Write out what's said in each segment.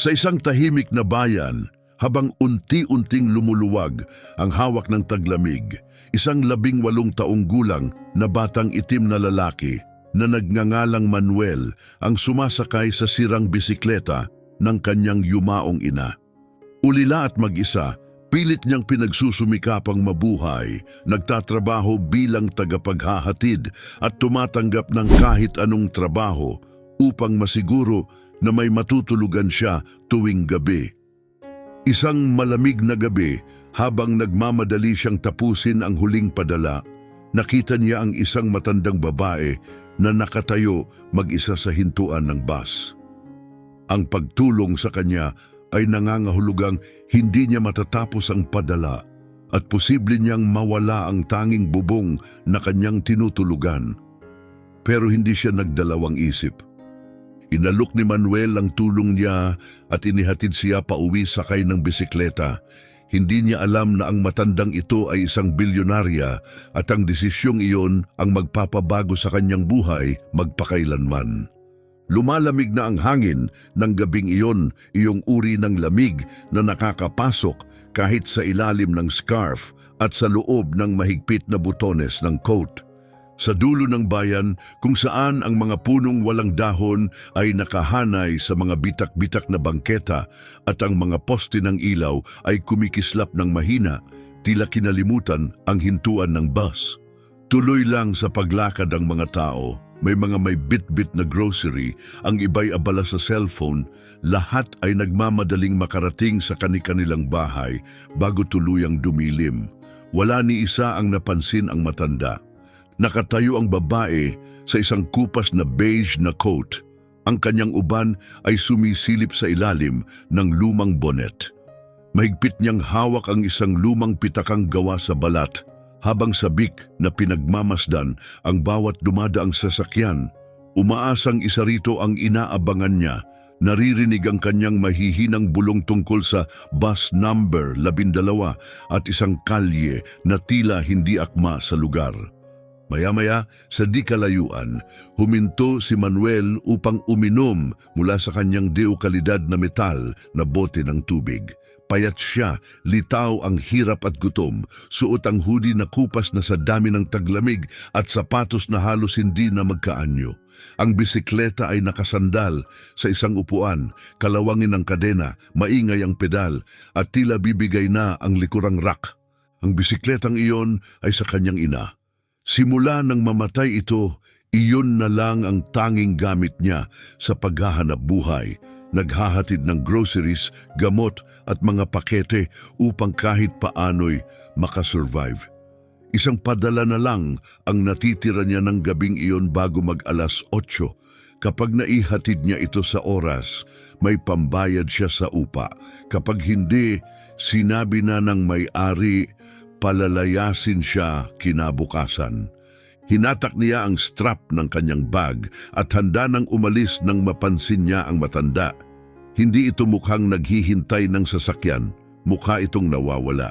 Sa isang tahimik na bayan, habang unti-unting lumuluwag ang hawak ng taglamig, isang 18 taong gulang na batang itim na lalaki na nagngangalang Manuel ang sumasakay sa sirang bisikleta ng kanyang yumaong ina. Ulila at mag-isa, pilit niyang pinagsusumikapang mabuhay, nagtatrabaho bilang tagapaghahatid at tumatanggap ng kahit anong trabaho upang masiguro na may matutulugan siya tuwing gabi. Isang malamig na gabi, habang nagmamadali siyang tapusin ang huling padala, nakita niya ang isang matandang babae na nakatayo mag-isa sa hintuan ng bus. Ang pagtulong sa kanya ay nangangahulugang hindi niya matatapos ang padala at posible niyang mawala ang tanging bubong na kanyang tinutulugan. Pero hindi siya nagdalawang isip. Inalok ni Manuel ang tulong niya at inihatid siya pauwi sakay ng bisikleta. Hindi niya alam na ang matandang ito ay isang bilyonarya at ang desisyong iyon ang magpapabago sa kanyang buhay magpakailanman. Lumalamig na ang hangin ng gabing iyon, iyong uri ng lamig na nakakapasok kahit sa ilalim ng scarf at sa loob ng mahigpit na butones ng coat. Sa dulo ng bayan, kung saan ang mga punong walang dahon ay nakahanay sa mga bitak-bitak na bangketa at ang mga poste ng ilaw ay kumikislap ng mahina, tila kinalimutan ang hintuan ng bus. Tuloy lang sa paglakad ang mga tao. May mga may bit-bit na grocery, ang iba'y abala sa cellphone, lahat ay nagmamadaling makarating sa kani-kanilang bahay bago tuluyang dumilim. Wala ni isa ang napansin ang matanda. Nakatayo ang babae sa isang kupas na beige na coat. Ang kanyang uban ay sumisilip sa ilalim ng lumang bonnet. Mahigpit niyang hawak ang isang lumang pitakang gawa sa balat, habang sabik na pinagmamasdan ang bawat dumadaang sasakyan. Umaasang isa rito ang inaabangan niya. Naririnig ang kanyang mahihinang bulong tungkol sa bus number 12 at isang kalye na tila hindi akma sa lugar. Maya-maya, sa di kalayuan, huminto si Manuel upang uminom mula sa kanyang de-okalidad na metal na bote ng tubig. Payat siya, litaw ang hirap at gutom, suot ang hoodie na kupas na sa dami ng taglamig at sapatos na halos hindi na magkaanyo. Ang bisikleta ay nakasandal sa isang upuan, kalawangin ang kadena, maingay ang pedal at tila bibigay na ang likurang rack. Ang bisikletang iyon ay sa kanyang ina. Simula nang mamatay ito, iyon na lang ang tanging gamit niya sa paghahanap buhay. Naghahatid ng groceries, gamot at mga pakete upang kahit paano'y makasurvive. Isang padala na lang ang natitira niya ng gabing iyon bago mag-alas 8. Kapag naihatid niya ito sa oras, may pambayad siya sa upa. Kapag hindi, sinabi na ng may-ari, palalayasin siya kinabukasan. Hinatak niya ang strap ng kanyang bag at handa nang umalis nang mapansin niya ang matanda. Hindi ito mukhang naghihintay ng sasakyan, mukha itong nawawala.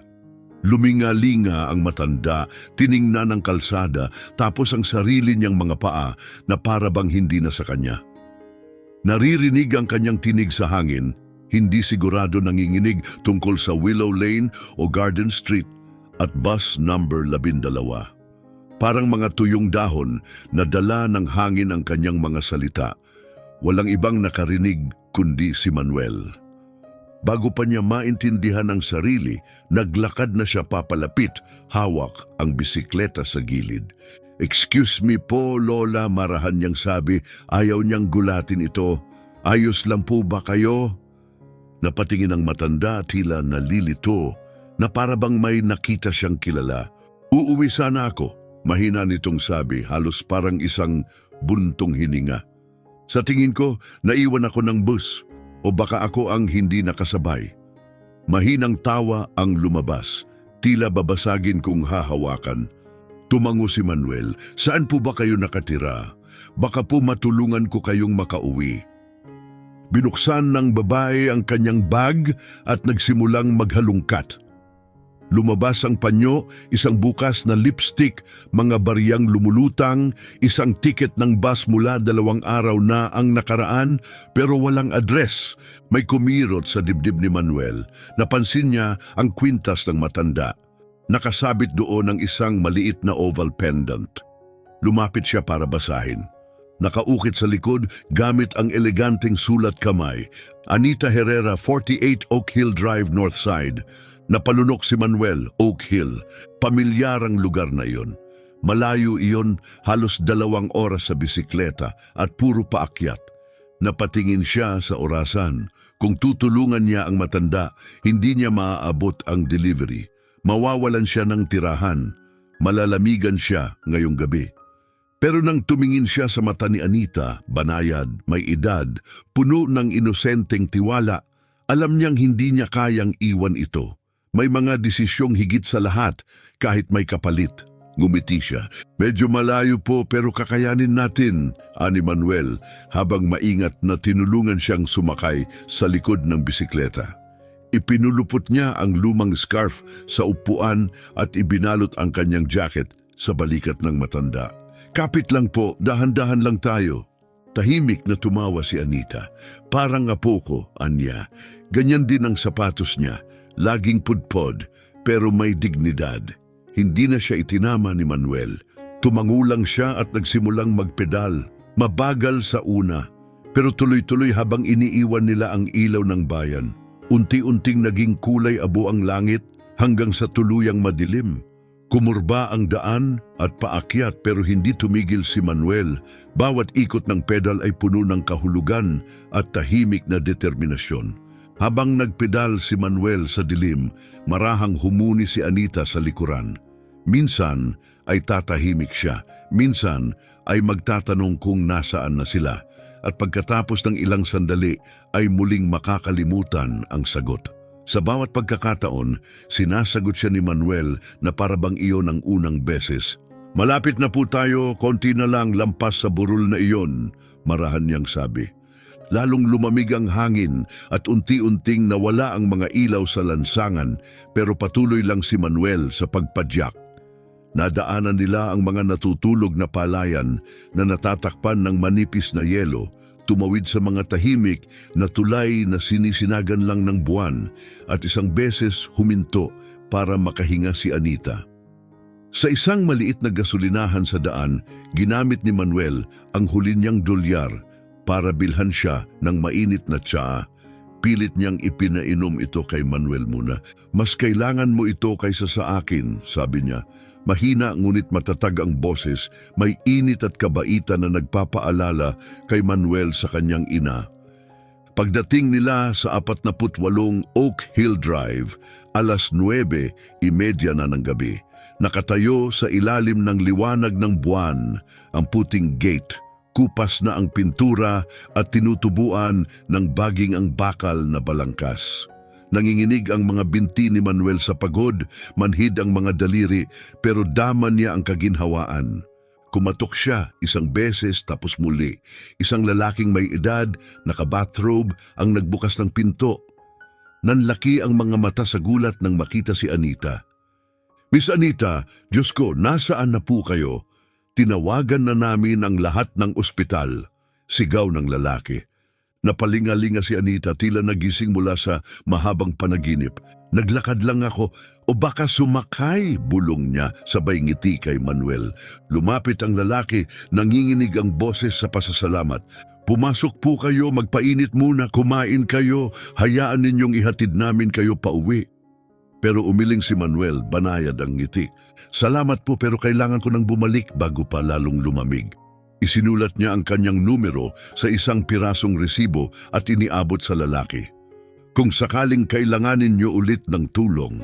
Luminga-linga ang matanda, tiningnan ang kalsada, tapos ang sarili niyang mga paa na para bang hindi na sa kanya. Naririnig ang kanyang tinig sa hangin, hindi sigurado nanginginig tungkol sa Willow Lane o Garden Street at bus number 12. Parang mga tuyong dahon na dala ng hangin ang kanyang mga salita. Walang ibang nakarinig kundi si Manuel. Bago pa niya maintindihan ang sarili, naglakad na siya papalapit, hawak ang bisikleta sa gilid. "Excuse me po, Lola," marahan niyang sabi, ayaw niyang gulatin ito. "Ayos lang po ba kayo?" Napatingin ang matanda, tila nalilito, na para bang may nakita siyang kilala. "Uuwi sana ako," mahina nitong sabi, halos parang isang buntong hininga. "Sa tingin ko, naiwan ako ng bus, o baka ako ang hindi nakasabay." Mahinang tawa ang lumabas, tila babasagin kung hahawakan. Tumango si Manuel, "Saan po ba kayo nakatira? Baka po matulungan ko kayong makauwi." Binuksan ng babae ang kanyang bag at nagsimulang maghalungkat. Lumabas ang panyo, isang bukas na lipstick, mga bariyang lumulutang, isang tiket ng bus mula 2 araw na ang nakaraan pero walang address. May kumirot sa dibdib ni Manuel. Napansin niya ang kwintas ng matanda. Nakasabit doon ang isang maliit na oval pendant. Lumapit siya para basahin. Nakaukit sa likod gamit ang eleganteng sulat kamay. Anita Herrera, 48 Oak Hill Drive, Northside. Napalunok si Manuel, Oak Hill. Pamilyarang lugar na iyon. Malayo iyon, halos 2 oras sa bisikleta at puro paakyat. Napatingin siya sa orasan. Kung tutulungan niya ang matanda, hindi niya maaabot ang delivery. Mawawalan siya ng tirahan. Malalamigan siya ngayong gabi. Pero nang tumingin siya sa mata ni Anita, banayad, may edad, puno ng inosenteng tiwala, alam niyang hindi niya kayang iwan ito. May mga desisyong higit sa lahat, kahit may kapalit. Ngumiti siya. Medyo malayo po pero kakayanin natin, ani Manuel, habang maingat na tinulungan siyang sumakay sa likod ng bisikleta. Ipinulupot niya ang lumang scarf sa upuan at ibinalot ang kanyang jacket sa balikat ng matanda. Kapit lang po, dahan-dahan lang tayo. Tahimik na tumawa si Anita. Parang apo ko, anya. Ganyan din ang sapatos niya. Laging pudpod, pero may dignidad. Hindi na siya itinama ni Manuel. Tumangulang siya at nagsimulang magpedal. Mabagal sa una, pero tuloy-tuloy habang iniiwan nila ang ilaw ng bayan. Unti-unting naging kulay abo ang langit hanggang sa tuluyang madilim. Kumurba ang daan at paakyat pero hindi tumigil si Manuel. Bawat ikot ng pedal ay puno ng kahulugan at tahimik na determinasyon. Habang nagpedal si Manuel sa dilim, marahang humuni si Anita sa likuran. Minsan ay tatahimik siya, minsan ay magtatanong kung nasaan na sila. At pagkatapos ng ilang sandali ay muling makakalimutan ang sagot. Sa bawat pagkakataon, sinasagot siya ni Manuel na parabang iyon ang unang beses. Malapit na po tayo, konti na lang lampas sa burol na iyon, marahan niyang sabi. Lalong lumamig ang hangin at unti-unting nawala ang mga ilaw sa lansangan pero patuloy lang si Manuel sa pagpadyak. Nadaanan nila ang mga natutulog na palayan na natatakpan ng manipis na yelo, tumawid sa mga tahimik na tulay na sinisinagan lang ng buwan at isang beses huminto para makahinga si Anita. Sa isang maliit na gasolinahan sa daan, ginamit ni Manuel ang huli niyang dolyar para bilhan siya ng mainit na tsaa. Pilit niyang ipinainom ito kay Manuel muna. Mas kailangan mo ito kaysa sa akin, sabi niya. Mahina ngunit matatag ang boses, may init at kabaitan na nagpapaalala kay Manuel sa kanyang ina. Pagdating nila sa 48 Oak Hill Drive, 9:30 na ng gabi. Nakatayo sa ilalim ng liwanag ng buwan ang puting gate. Kupas na ang pintura at tinutubuan ng baging ang bakal na balangkas. Nanginginig ang mga binti ni Manuel sa pagod, manhid ang mga daliri, pero daman niya ang kaginhawaan. Kumatok siya isang beses tapos muli. Isang lalaking may edad, naka-bathrobe, ang nagbukas ng pinto. Nanlaki ang mga mata sa gulat nang makita si Anita. Miss Anita, Diyos ko, nasaan na po kayo? Tinawagan na namin ang lahat ng ospital. Sigaw ng lalaki. Napalingalinga si Anita, tila nagising mula sa mahabang panaginip. Naglakad lang ako o baka sumakay, bulong niya sabay ngiti kay Manuel. Lumapit ang lalaki, nanginginig ang boses sa pasasalamat. Pumasok po kayo, magpainit muna, kumain kayo, hayaan ninyong ihatid namin kayo pauwi. Pero umiling si Manuel, banayad ang ngiti. Salamat po pero kailangan ko nang bumalik bago pa lalong lumamig. Isinulat niya ang kanyang numero sa isang pirasong resibo at iniabot sa lalaki. Kung sakaling kailanganin niyo ulit ng tulong.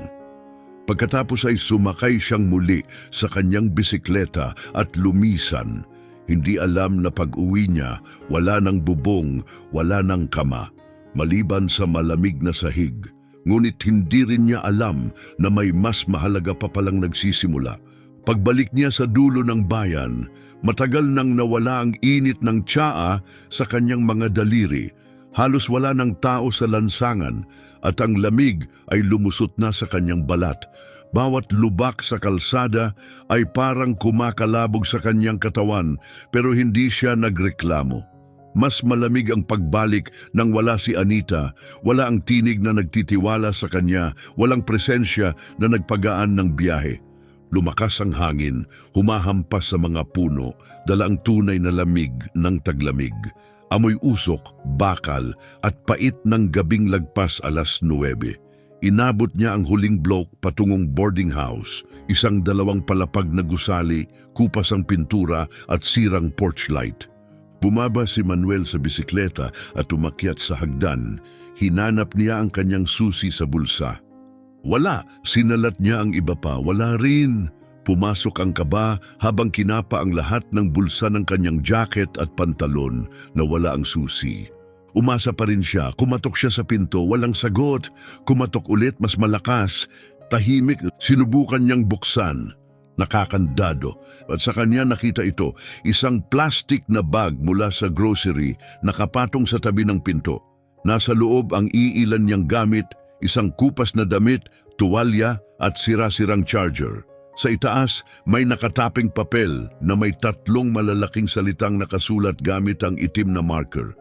Pagkatapos ay sumakay siyang muli sa kanyang bisikleta at lumisan. Hindi alam na pag-uwi niya, wala ng bubong, wala ng kama, maliban sa malamig na sahig. Ngunit hindi rin niya alam na may mas mahalaga pa palang nagsisimula. Pagbalik niya sa dulo ng bayan, matagal nang nawala ang init ng tsaa sa kanyang mga daliri. Halos wala ng tao sa lansangan at ang lamig ay lumusot na sa kanyang balat. Bawat lubak sa kalsada ay parang kumakalabog sa kanyang katawan pero hindi siya nagreklamo. Mas malamig ang pagbalik nang wala si Anita, wala ang tinig na nagtitiwala sa kanya, walang presensya na nagpagaan ng biyahe. Lumakas ang hangin, humahampas sa mga puno, dala ang tunay na lamig ng taglamig. Amoy usok, bakal at pait ng gabing lagpas 9:00. Inabot niya ang huling block patungong boarding house, isang 2 palapag na gusali, kupas ang pintura at sirang porch light. Bumaba si Manuel sa bisikleta at umakyat sa hagdan. Hinanap niya ang kanyang susi sa bulsa. Wala, sinalat niya ang iba pa, wala rin. Pumasok ang kaba habang kinapa ang lahat ng bulsa ng kanyang jacket at pantalon na wala ang susi. Umasa pa rin siya, kumatok siya sa pinto, walang sagot. Kumatok ulit, mas malakas. Tahimik, sinubukan niyang buksan. Nakakandado. At sa kanya nakita ito, isang plastic na bag mula sa grocery nakapatong sa tabi ng pinto. Nasa loob ang iilan niyang gamit, isang kupas na damit, tuwalya at sira-sirang charger. Sa itaas, may nakataping papel na may 3 malalaking salitang nakasulat gamit ang itim na marker.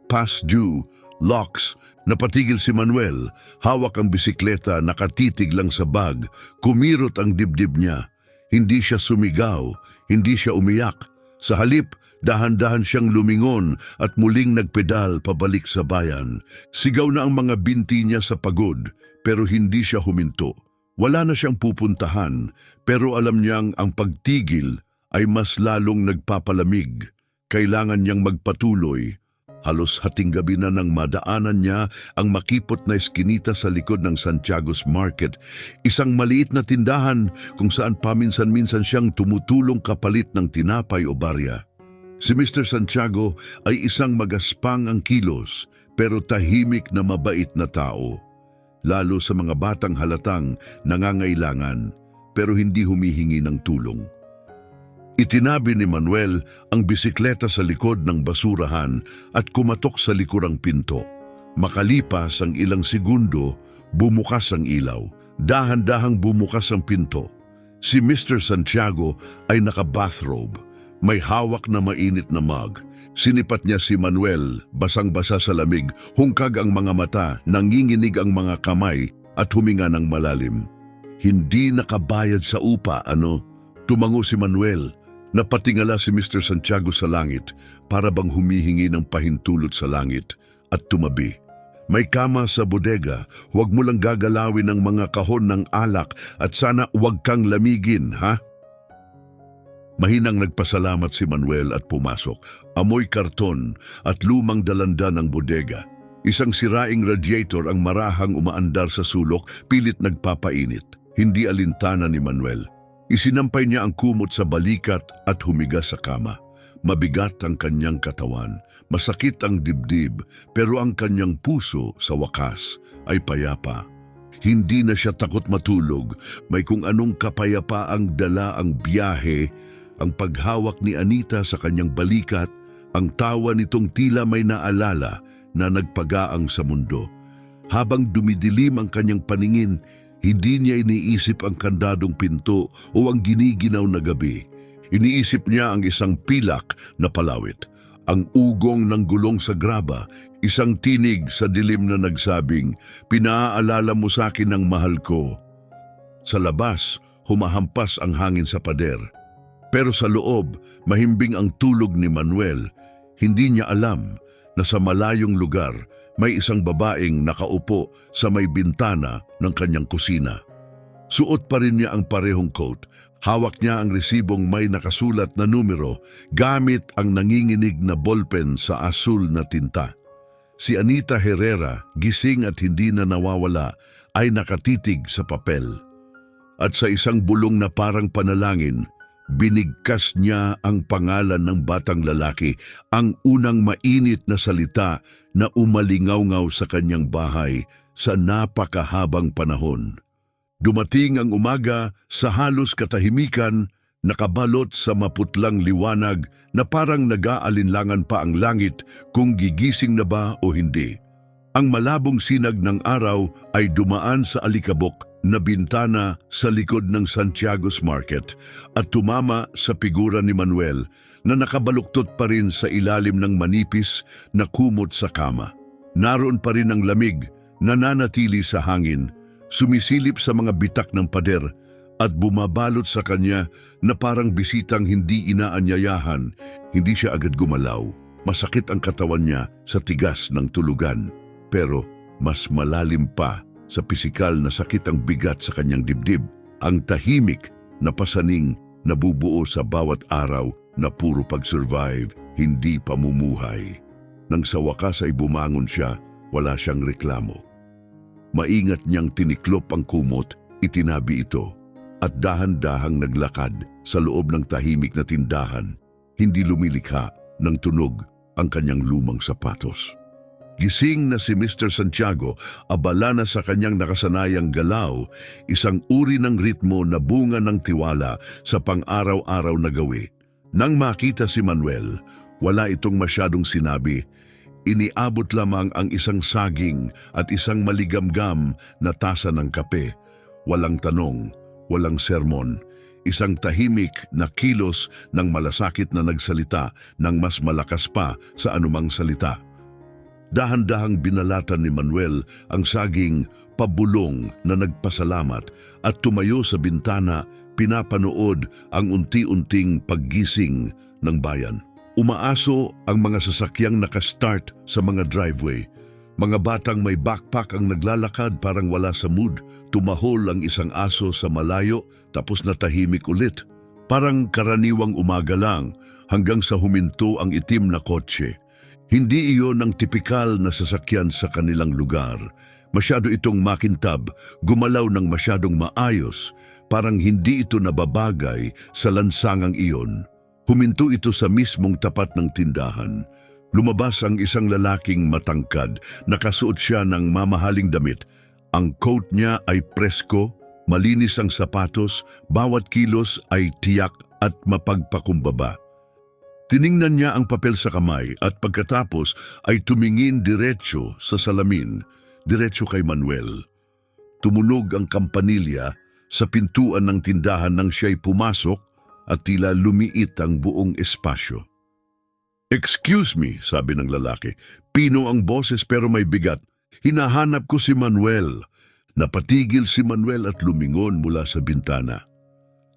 Past due, locks. Napatigil si Manuel, hawak ang bisikleta, nakatitig lang sa bag, kumirot ang dibdib niya. Hindi siya sumigaw, hindi siya umiyak. Sa halip, dahan-dahan siyang lumingon at muling nagpedal pabalik sa bayan. Sigaw na ang mga binti niya sa pagod, pero hindi siya huminto. Wala na siyang pupuntahan, pero alam niyang ang pagtigil ay mas lalong nagpapalamig. Kailangan niyang magpatuloy. Halos hating gabi na nang madaanan niya ang makipot na eskinita sa likod ng Santiago's Market, isang maliit na tindahan kung saan paminsan-minsan siyang tumutulong kapalit ng tinapay o barya. Si Mr. Santiago ay isang magaspang ang kilos, pero tahimik na mabait na tao. Lalo sa mga batang halatang nangangailangan pero hindi humihingi ng tulong. Itinabi ni Manuel ang bisikleta sa likod ng basurahan at kumatok sa likurang pinto. Makalipas ang ilang segundo, bumukas ang ilaw. Dahan-dahang bumukas ang pinto. Si Mr. Santiago ay naka-bathrobe. May hawak na mainit na mug. Sinipat niya si Manuel, basang-basa sa lamig, hungkag ang mga mata, nanginginig ang mga kamay at huminga ng malalim. Hindi nakabayad sa upa, ano? Tumango si Manuel. Napatingala si Mr. Santiago sa langit para bang humihingi ng pahintulot sa langit at tumabi. May kama sa bodega, huwag mo lang gagalawin ang mga kahon ng alak at sana huwag kang lamigin, ha? Mahinang nagpasalamat si Manuel at pumasok. Amoy karton at lumang dalanda ng bodega. Isang siraing radiator ang marahang umaandar sa sulok, pilit nagpapainit. Hindi alintana ni Manuel. Isinampay niya ang kumot sa balikat at humiga sa kama. Mabigat ang kanyang katawan, masakit ang dibdib, pero ang kanyang puso sa wakas ay payapa. Hindi na siya takot matulog, may kung anong kapayapaang dala ang biyahe. Ang paghawak ni Anita sa kanyang balikat, ang tawa nitong tila may naalala na nagpagaang sa mundo. Habang dumidilim ang kanyang paningin, hindi niya iniisip ang kandadong pinto o ang giniginaw na gabi. Iniisip niya ang isang pilak na palawit, ang ugong ng gulong sa graba, isang tinig sa dilim na nagsabing, "Pinaalala mo sa akin ang mahal ko." Sa labas, humahampas ang hangin sa pader. Pero sa loob, mahimbing ang tulog ni Manuel. Hindi niya alam na sa malayong lugar may isang babaeng nakaupo sa may bintana ng kanyang kusina. Suot pa rin niya ang parehong coat. Hawak niya ang resibong may nakasulat na numero gamit ang nanginginig na ballpen sa asul na tinta. Si Anita Herrera, gising at hindi na nawawala, ay nakatitig sa papel. At sa isang bulong na parang panalangin, binigkas niya ang pangalan ng batang lalaki, ang unang mainit na salita na umalingaw-ngaw sa kanyang bahay sa napakahabang panahon. Dumating ang umaga sa halos katahimikan, nakabalot sa maputlang liwanag na parang nag-aalinlangan pa ang langit kung gigising na ba o hindi. Ang malabong sinag ng araw ay dumaan sa alikabok na bintana sa likod ng Santiago's Market at tumama sa figura ni Manuel na nakabaluktot pa rin sa ilalim ng manipis na kumot sa kama. Naroon pa rin ang lamig, nananatili sa hangin, sumisilip sa mga bitak ng pader at bumabalot sa kanya na parang bisitang hindi inaanyayahan. Hindi siya agad gumalaw. Masakit ang katawan niya sa tigas ng tulugan. Pero mas malalim pa sa pisikal na sakit ang bigat sa kanyang dibdib, ang tahimik na pasaning nabubuo sa bawat araw na puro pag-survive, hindi pamumuhay. Nang sa wakas ay bumangon siya, wala siyang reklamo. Maingat niyang tiniklop ang kumot, itinabi ito, at dahan-dahang naglakad sa loob ng tahimik na tindahan. Hindi lumilikha ng tunog ang kanyang lumang sapatos. Gising na si Mr. Santiago, abala na sa kanyang nakasanayang galaw, isang uri ng ritmo na bunga ng tiwala sa pang-araw-araw na gawi. Nang makita si Manuel, wala itong masyadong sinabi. Iniabot lamang ang isang saging at isang maligamgam na tasa ng kape. Walang tanong, walang sermon. Isang tahimik na kilos ng malasakit na nagsalita ng mas malakas pa sa anumang salita. Dahan-dahang binalatan ni Manuel ang saging pabulong na nagpasalamat at tumayo sa bintana, pinapanood ang unti-unting paggising ng bayan. Umaaso ang mga sasakyang nakastart sa mga driveway. Mga batang may backpack ang naglalakad parang wala sa mood. Tumahol ang isang aso sa malayo tapos natahimik ulit. Parang karaniwang umaga lang hanggang sa huminto ang itim na kotse. Hindi iyon ang tipikal na sasakyan sa kanilang lugar. Masyado itong makintab, gumalaw ng masyadong maayos, parang hindi ito nababagay sa lansangang iyon. Huminto ito sa mismong tapat ng tindahan. Lumabas ang isang lalaking matangkad, nakasuot siya ng mamahaling damit. Ang coat niya ay presko, malinis ang sapatos, bawat kilos ay tiyak at mapagpakumbaba. Tiningnan niya ang papel sa kamay at pagkatapos ay tumingin diretso sa salamin, diretso kay Manuel. Tumunog ang kampanilya sa pintuan ng tindahan nang siya'y pumasok at tila lumiit ang buong espasyo. "Excuse me," sabi ng lalaki. Pino ang boses pero may bigat. "Hinahanap ko si Manuel." Napatigil si Manuel at lumingon mula sa bintana.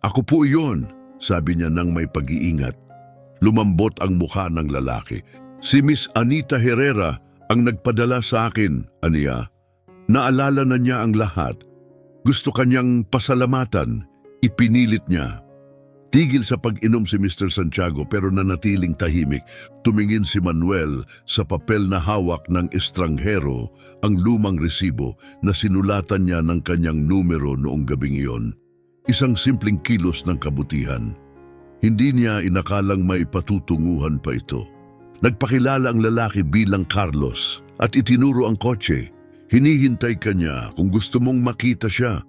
"Ako po iyon," sabi niya nang may pag-iingat. Lumambot ang mukha ng lalaki. "Si Miss Anita Herrera ang nagpadala sa akin," aniya. Naalala na niya ang lahat. Gusto kanyang pasalamatan. Ipinilit niya. Tigil sa pag-inom si Mr. Santiago pero nanatiling tahimik. Tumingin si Manuel sa papel na hawak ng estranghero, ang lumang resibo na sinulatan niya ng kanyang numero noong gabing iyon. Isang simpleng kilos ng kabutihan. Hindi niya inakalang may patutunguhan pa ito. Nagpakilala ang lalaki bilang Carlos at itinuro ang kotse. Hinihintay ka niya kung gusto mong makita siya.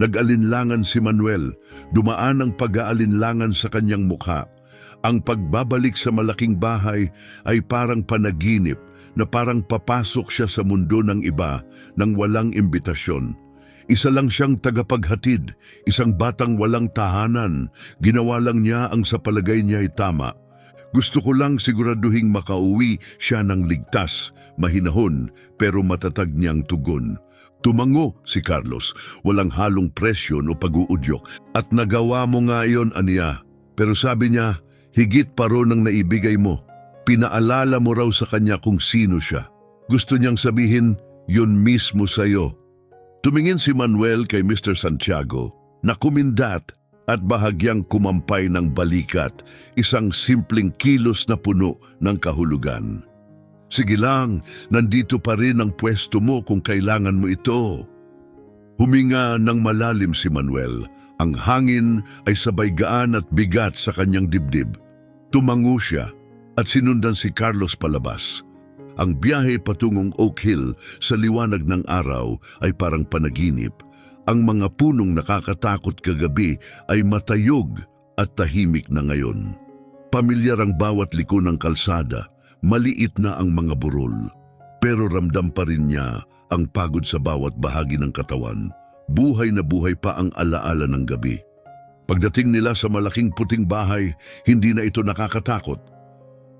Nag-alinlangan si Manuel, dumaan ang pag-aalinlangan sa kanyang mukha. Ang pagbabalik sa malaking bahay ay parang panaginip na parang papasok siya sa mundo ng iba nang walang imbitasyon. Isa lang siyang tagapaghatid, isang batang walang tahanan. Ginawa lang niya ang sa palagay niya ay tama. "Gusto ko lang siguraduhing makauwi siya ng ligtas," mahinahon pero matatag niyang tugon. Tumango si Carlos, walang halong presyon o pag-uudyok. "At nagawa mo nga iyon, aniya. Pero sabi niya, higit pa ron ang naibigay mo. Pinaalala mo raw sa kanya kung sino siya. Gusto niyang sabihin, yun mismo sa'yo." Tumingin si Manuel kay Mr. Santiago na kumindat at bahagyang kumampay ng balikat, isang simpleng kilos na puno ng kahulugan. "Sige lang, nandito pa rin ang pwesto mo kung kailangan mo ito." Huminga ng malalim si Manuel. Ang hangin ay sabay gaan at bigat sa kanyang dibdib. Tumango siya at sinundan si Carlos palabas. Ang biyahe patungong Oak Hill sa liwanag ng araw ay parang panaginip. Ang mga punong nakakatakot kagabi ay matayog at tahimik na ngayon. Pamilyar ang bawat liko ng kalsada, maliit na ang mga burol. Pero ramdam pa rin niya ang pagod sa bawat bahagi ng katawan. Buhay na buhay pa ang alaala ng gabi. Pagdating nila sa malaking puting bahay, hindi na ito nakakatakot.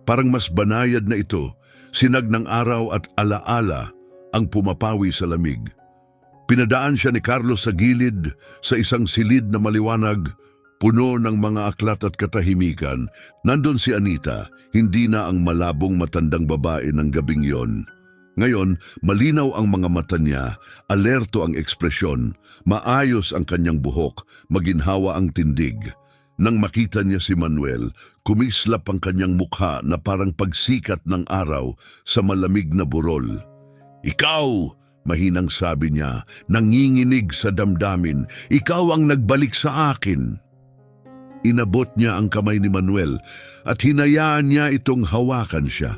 Parang mas banayad na ito, sinag ng araw at alaala ang pumapawi sa lamig. Pinadaan siya ni Carlos sa gilid, sa isang silid na maliwanag, puno ng mga aklat at katahimikan. Nandun si Anita, hindi na ang malabong matandang babae ng gabing yon. Ngayon, malinaw ang mga mata niya, alerto ang ekspresyon, maayos ang kanyang buhok, maginhawa ang tindig. Nang makita niya si Manuel, kumislap ang kanyang mukha na parang pagsikat ng araw sa malamig na burol. "Ikaw!" mahinang sabi niya, nanginginig sa damdamin, "Ikaw ang nagbalik sa akin." Inabot niya ang kamay ni Manuel at hinayaan niya itong hawakan siya.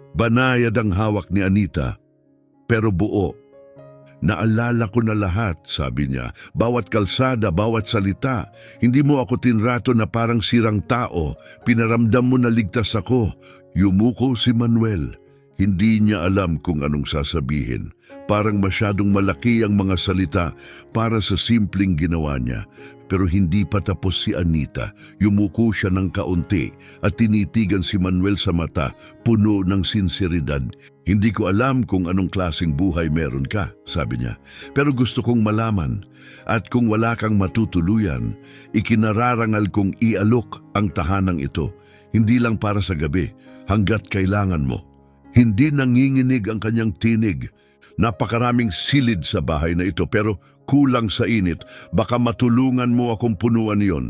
Banayad ang hawak ni Anita, pero buo. "Naalala ko na lahat," sabi niya. "Bawat kalsada, bawat salita. Hindi mo ako tinrato na parang sirang tao. Pinaramdam mo na ligtas ako." Yumuko si Manuel. Hindi niya alam kung anong sasabihin. Parang masyadong malaki ang mga salita para sa simpleng ginawa niya. Pero hindi pa tapos si Anita. Yumuko siya ng kaunti at tinitigan si Manuel sa mata, puno ng sinseridad. "Hindi ko alam kung anong klaseng buhay meron ka," sabi niya. "Pero gusto kong malaman. At kung wala kang matutuluyan, ikinararangal kong ialok ang tahanang ito. Hindi lang para sa gabi, hanggat kailangan mo." Hindi nanginginig ang kanyang tinig. Napakaraming silid sa bahay na ito pero kulang sa init. "Baka matulungan mo akong punuan yon."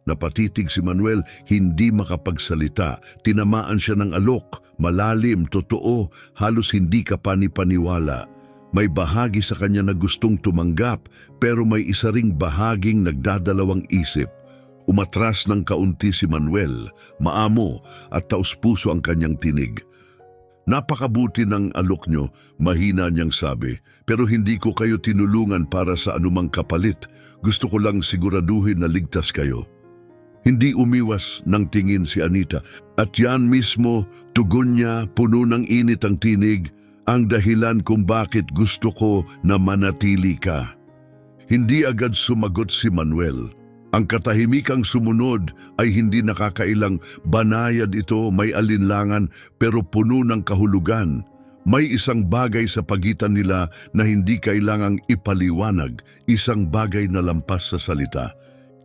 Napatitig si Manuel, hindi makapagsalita. Tinamaan siya ng alok, malalim, totoo, halos hindi ka panipaniwala. May bahagi sa kanya na gustong tumanggap, pero may isa ring bahaging nagdadalawang isip. Umatras ng kaunti si Manuel, maamo at taus-puso ang kanyang tinig. "Napakabuti ng alok nyo," mahina niyang sabi, "pero hindi ko kayo tinulungan para sa anumang kapalit. Gusto ko lang siguraduhin na ligtas kayo." Hindi umiwas ng tingin si Anita, at yan mismo, tugon niya, puno ng init ang tinig, ang dahilan kung bakit gusto ko na manatili ka. Hindi agad sumagot si Manuel. Ang katahimikang sumunod ay hindi nakakailang. Banayad ito, may alinlangan, pero puno ng kahulugan. May isang bagay sa pagitan nila na hindi kailangang ipaliwanag, isang bagay na lampas sa salita.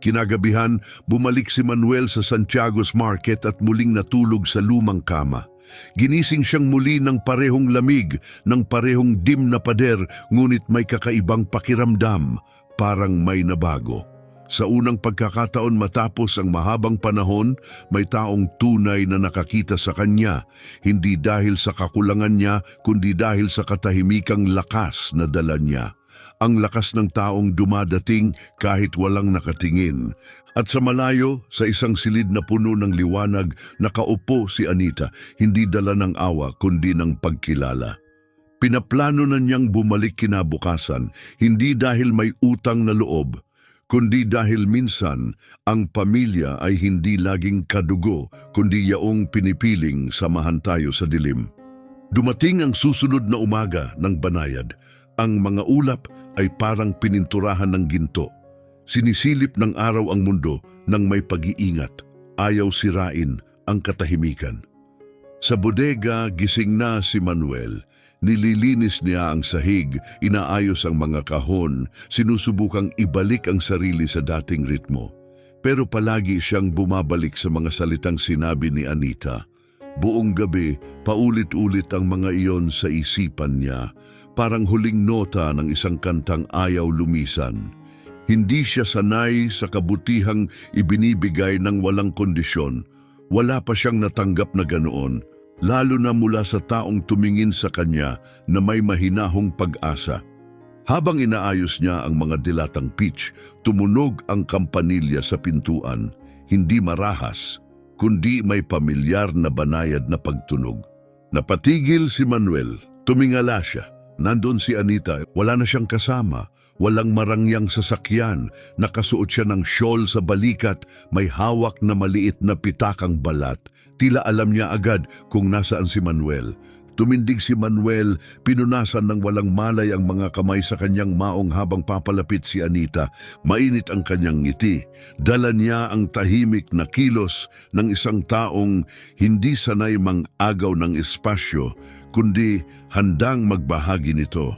Kinagabihan, bumalik si Manuel sa Santiago's Market at muling natulog sa lumang kama. Ginising siyang muli ng parehong lamig, ng parehong dim na pader, ngunit may kakaibang pakiramdam, parang may nabago. Sa unang pagkakataon matapos ang mahabang panahon, may taong tunay na nakakita sa kanya, hindi dahil sa kakulangan niya, kundi dahil sa katahimikang lakas na dala niya. Ang lakas ng taong dumadating kahit walang nakatingin. At sa malayo, sa isang silid na puno ng liwanag, nakaupo si Anita, hindi dala ng awa kundi ng pagkilala. Pinaplano na niyang bumalik kinabukasan, hindi dahil may utang na loob, kundi dahil minsan ang pamilya ay hindi laging kadugo, kundi yaong pinipiling samahan tayo sa dilim. Dumating ang susunod na umaga ng banayad. Ang mga ulap ay parang pininturahan ng ginto. Sinisilip ng araw ang mundo ng may pag-iingat. Ayaw sirain ang katahimikan. Sa bodega, gising na si Manuel. Nililinis niya ang sahig, inaayos ang mga kahon, sinusubukang ibalik ang sarili sa dating ritmo. Pero palagi siyang bumabalik sa mga salitang sinabi ni Anita. Buong gabi, paulit-ulit ang mga iyon sa isipan niya, parang huling nota ng isang kantang ayaw lumisan. Hindi siya sanay sa kabutihang ibinibigay ng walang kondisyon. Wala pa siyang natanggap na ganoon, lalo na mula sa taong tumingin sa kanya na may mahinahong pag-asa. Habang inaayos niya ang mga dilatang pitch, tumunog ang kampanilya sa pintuan. Hindi marahas, kundi may pamilyar na banayad na pagtunog. Napatigil si Manuel, tumingala siya. Nandun si Anita, wala na siyang kasama, walang marangyang sasakyan, nakasuot siya ng shawl sa balikat, may hawak na maliit na pitakang balat. Tila alam niya agad kung nasaan si Manuel. Tumindig si Manuel, pinunasan ng walang malay ang mga kamay sa kanyang maong habang papalapit si Anita. Mainit ang kanyang ngiti. Dala niya ang tahimik na kilos ng isang taong hindi sanay mang-agaw ng espasyo, kundi handang magbahagi nito.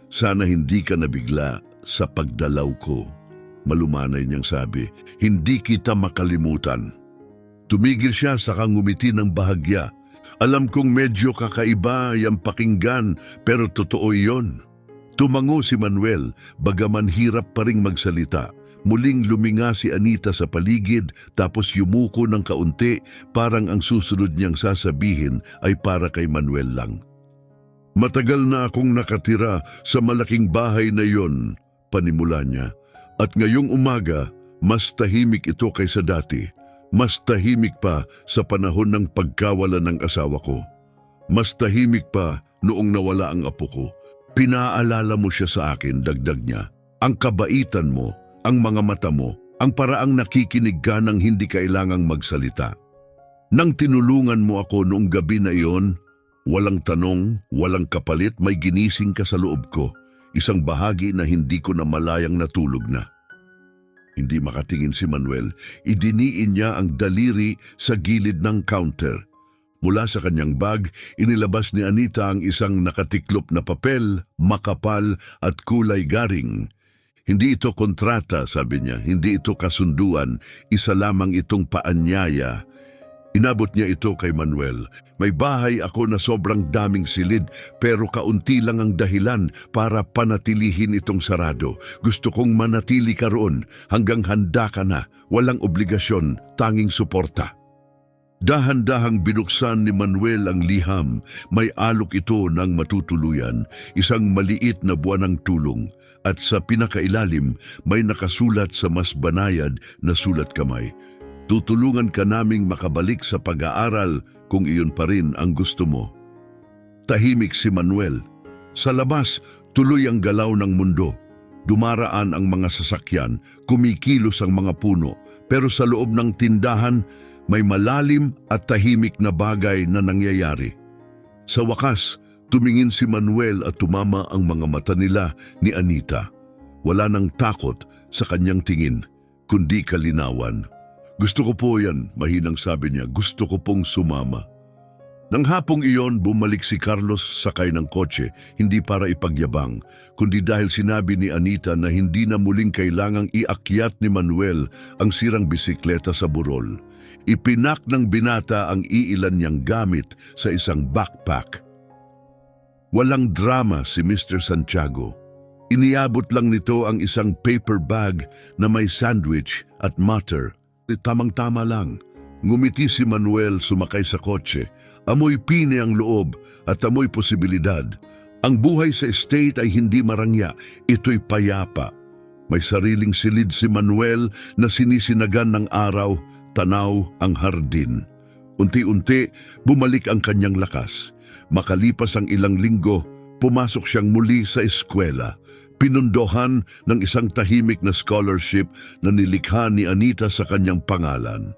Sana hindi ka nabigla sa pagdalaw ko. Malumanay niyang sabi, hindi kita makalimutan. Tumigil siya saka ngumiti ng bahagya. Alam kong medyo kakaiba yung pakinggan, pero totoo iyon. Tumango si Manuel, bagaman hirap pa ring magsalita. Muling luminga si Anita sa paligid, tapos yumuko ng kaunti, parang ang susunod niyang sasabihin ay para kay Manuel lang. Matagal na akong nakatira sa malaking bahay na yon, panimula niya. At ngayong umaga, mas tahimik ito kaysa dati. Mas tahimik pa sa panahon ng pagkawala ng asawa ko. Mas tahimik pa noong nawala ang apo ko. Pinaalala mo siya sa akin, dagdag niya. Ang kabaitan mo, ang mga mata mo, ang paraang nakikinig ka nang hindi kailangang magsalita. Nang tinulungan mo ako noong gabi na iyon, walang tanong, walang kapalit, may ginising ka sa loob ko. Isang bahagi na hindi ko na malayang natulog na. Hindi makatingin si Manuel, idiniin niya ang daliri sa gilid ng counter. Mula sa kanyang bag, inilabas ni Anita ang isang nakatiklop na papel, makapal at kulay garing. Hindi ito kontrata, sabi niya, hindi ito kasunduan, isa lamang itong paanyaya. Inabot niya ito kay Manuel. May bahay ako na sobrang daming silid, pero kaunti lang ang dahilan para panatilihin itong sarado. Gusto kong manatili ka roon hanggang handa ka na, walang obligasyon, tanging suporta. Dahan-dahang binuksan ni Manuel ang liham. May alok ito ng matutuluyan, isang maliit na buwan ng tulong. At sa pinakailalim, may nakasulat sa mas banayad na sulat kamay. Tutulungan ka naming makabalik sa pag-aaral kung iyon pa rin ang gusto mo. Tahimik si Manuel. Sa labas, tuloy ang galaw ng mundo. Dumaraan ang mga sasakyan, kumikilos ang mga puno, pero sa loob ng tindahan, may malalim at tahimik na bagay na nangyayari. Sa wakas, tumingin si Manuel at tumama ang mga mata nila ni Anita. Wala nang takot sa kanyang tingin, kundi kalinawan. Gusto ko po yan, mahinang sabi niya, gusto ko pong sumama. Nang hapong iyon, bumalik si Carlos sakay ng kotse, hindi para ipagyabang, kundi dahil sinabi ni Anita na hindi na muling kailangang iakyat ni Manuel ang sirang bisikleta sa burol. Ipinak ng binata ang iilan niyang gamit sa isang backpack. Walang drama si Mr. Santiago. Iniabot lang nito ang isang paper bag na may sandwich at mutter. Tamang-tama lang. Ngumiti si Manuel, sumakay sa kotse. Amoy pine ang loob at amoy posibilidad. Ang buhay sa estate ay hindi marangya, ito'y payapa. May sariling silid si Manuel na sinisinagan ng araw, tanaw ang hardin. Unti-unti, bumalik ang kanyang lakas. Makalipas ang ilang linggo, pumasok siyang muli sa eskwela. Pinundohan ng isang tahimik na scholarship na nilikha ni Anita sa kanyang pangalan.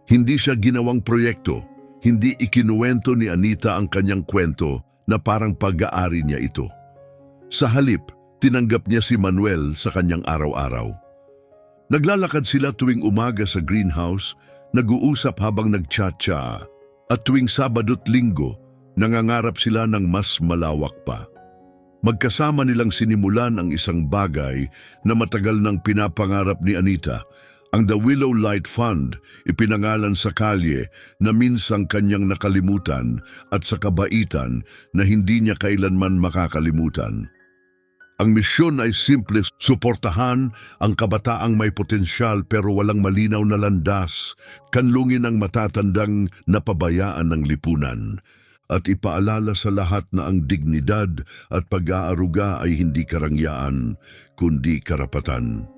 Hindi siya ginawang proyekto, hindi ikinuwento ni Anita ang kanyang kwento na parang pag-aari niya ito. Sa halip, tinanggap niya si Manuel sa kanyang araw-araw. Naglalakad sila tuwing umaga sa greenhouse, nag-uusap habang nagchatcha, at tuwing Sabado't Linggo, nangangarap sila ng mas malawak pa. Magkasama nilang sinimulan ang isang bagay na matagal nang pinapangarap ni Anita, ang The Willow Light Fund, ipinangalan sa kalye na minsang kanyang nakalimutan at sa kabaitan na hindi niya kailanman makakalimutan. Ang misyon ay simple, suportahan ang kabataang may potensyal pero walang malinaw na landas, kanlungin ang matatandang napabayaan ng lipunan, at ipaalala sa lahat na ang dignidad at pag-aaruga ay hindi karangyaan, kundi karapatan.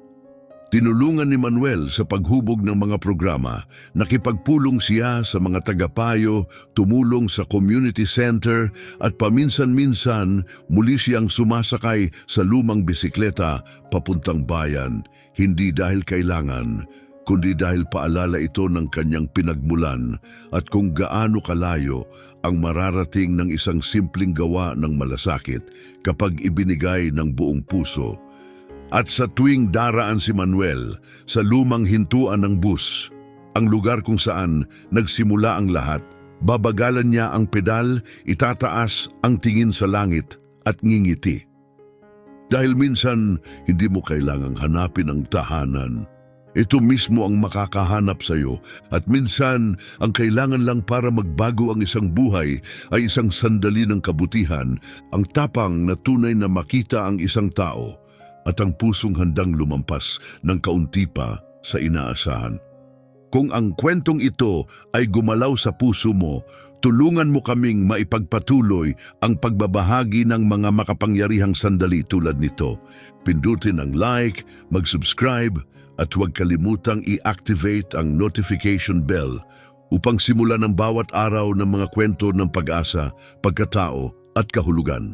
Tinulungan ni Manuel sa paghubog ng mga programa, nakipagpulong siya sa mga tagapayo, tumulong sa community center at paminsan-minsan muli siyang sumasakay sa lumang bisikleta papuntang bayan, hindi dahil kailangan, kundi dahil paalala ito ng kanyang pinagmulan at kung gaano kalayo ang mararating ng isang simpleng gawa ng malasakit kapag ibinigay ng buong puso. At sa tuwing daraan si Manuel sa lumang hintuan ng bus, ang lugar kung saan nagsimula ang lahat, babagalan niya ang pedal, itataas ang tingin sa langit at ngingiti. Dahil minsan hindi mo kailangang hanapin ang tahanan. Ito mismo ang makakahanap sa iyo at minsan ang kailangan lang para magbago ang isang buhay ay isang sandali ng kabutihan, ang tapang na tunay na makita ang isang tao at ang pusong handang lumampas ng kaunti pa sa inaasahan. Kung ang kwentong ito ay gumalaw sa puso mo, tulungan mo kaming maipagpatuloy ang pagbabahagi ng mga makapangyarihang sandali tulad nito. Pindutin ang like, mag-subscribe, at huwag kalimutang i-activate ang notification bell upang simulan ang bawat araw ng mga kwento ng pag-asa, pagkatao at kahulugan.